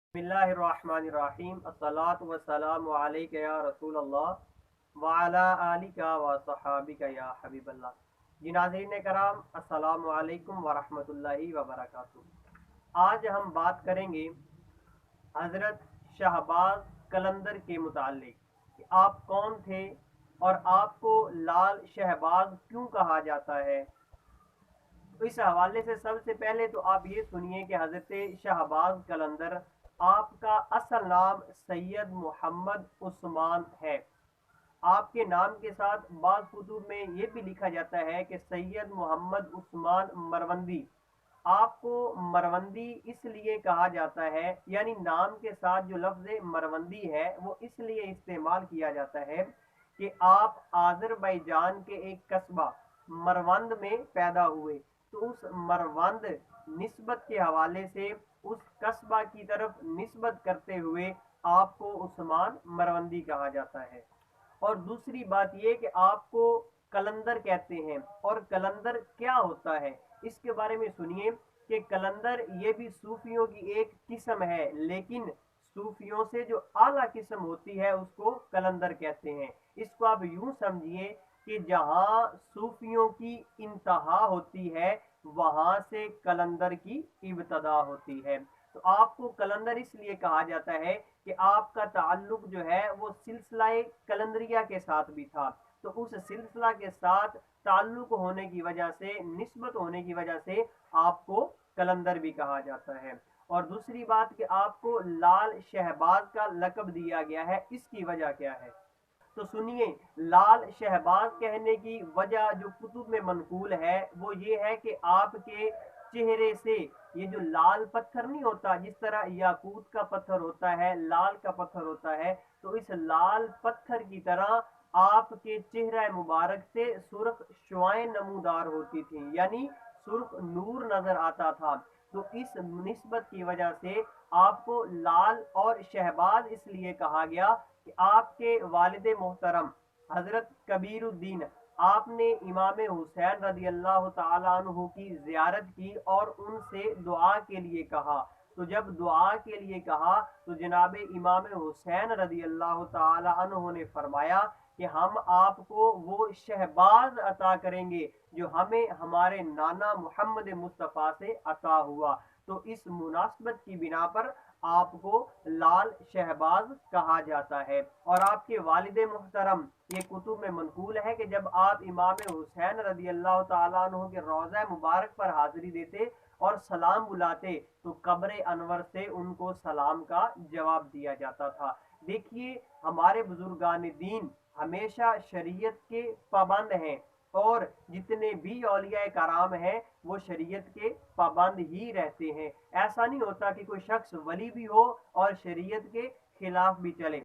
बिस्मिल्लाहिर्रहमानिर्रहीम अस्सलातु वस्सलामु अलैका या रसूल अल्लाह व अला आलिका व सहाबिका या हबीब अल्लाह। जी नाज़रीन कराम, अस्सलामु अलैकुम व रहमतुल्लाहि व बरकातुहू। आज हम बात करेंगे हज़रत शहबाज कलंदर के मुतालिक कि आप कौन थे और आपको लाल शहबाज क्यों कहा जाता है। तो इस हवाले से सबसे पहले तो आप ये सुनिए कि हज़रत शहबाज कलंदर आपका असल नाम सैयद मोहम्मद उस्मान है। आपके नाम के साथ बाज़ कुतुब में ये भी लिखा जाता है कि सैयद मोहम्मद उस्मान मरवंदी। आपको मरवंदी इसलिए कहा जाता है, यानी नाम के साथ जो लफ्ज़ मरवंदी है वो इसलिए इस्तेमाल किया जाता है कि आप आज़रबाईजान के एक कस्बा मरवंद में पैदा हुए, तो उस मरवंद निस्बत के हवाले से उस कस्बा की तरफ निस्बत करते हुए आपको उस्मान मरवंदी कहा जाता है। और दूसरी बात यह कि आपको कलंदर कहते हैं। और कलंदर क्या होता है इसके बारे में सुनिए कि कलंदर ये भी सूफियों की एक किस्म है, लेकिन सूफियों से जो आला किस्म होती है उसको कलंदर कहते हैं। इसको आप यूं समझिए कि जहां सूफियों की इंतहा होती है वहां से कलंदर की इब्तदा होती है। तो आपको कलंदर इसलिए कहा जाता है कि आपका ताल्लुक जो है वो सिलसिला कलंदरिया के साथ भी था। तो उस सिलसिला के साथ ताल्लुक होने की वजह से, निस्बत होने की वजह से आपको कलंदर भी कहा जाता है। और दूसरी बात कि आपको लाल शहबाज का लक़ब दिया गया है, इसकी वजह क्या है। तो सुनिए, लाल शहबाज कहने की वजह जो कुतुब में मनकूल है वो ये है कि आपके चेहरे से ये जो लाल पत्थर नहीं होता, जिस तरह याकूत का पत्थर होता है, लाल का पत्थर होता है, तो इस लाल पत्थर की तरह आपके चेहरा मुबारक से सुर्ख शुआएं नमूदार होती थी, यानी सुर्ख नूर नजर आता था। तो इस निस्बत की वजह से आपको लाल और शहबाज इसलिए कहा गया कि आपके वालिद मोहतरम हजरत कबीरुद्दीन, आपने इमाम हुसैन रदी अल्लाह तआला अन्हु की ज़ियारत की और उनसे दुआ के लिए कहा। तो जब दुआ के लिए कहा तो जनाब इमाम हुसैन रदी अल्लाह तआला अन्हु ने फरमाया कि हम आपको वो शहबाज अता करेंगे जो हमें हमारे नाना मोहम्मद मुस्तफ़ा से अता हुआ। तो इस मुनासबत की बिना पर आपको लाल शहबाज कहा जाता है। और आपके वालिद मोहतरम, ये कुतुब में मनकूल है कि जब आप इमाम हुसैन रदी अल्लाह तआला अन्हु के रोज़ा मुबारक पर हाजिरी देते और सलाम बुलाते तो कब्र अनवर से उनको सलाम का जवाब दिया जाता था। देखिए, हमारे बुजुर्गान दीन हमेशा शरीयत के पाबंद हैं और जितने भी औलिया कराम हैं वो शरीयत के पाबंद ही रहते हैं। ऐसा नहीं होता कि कोई शख्स वली भी हो और शरीयत के खिलाफ भी चले।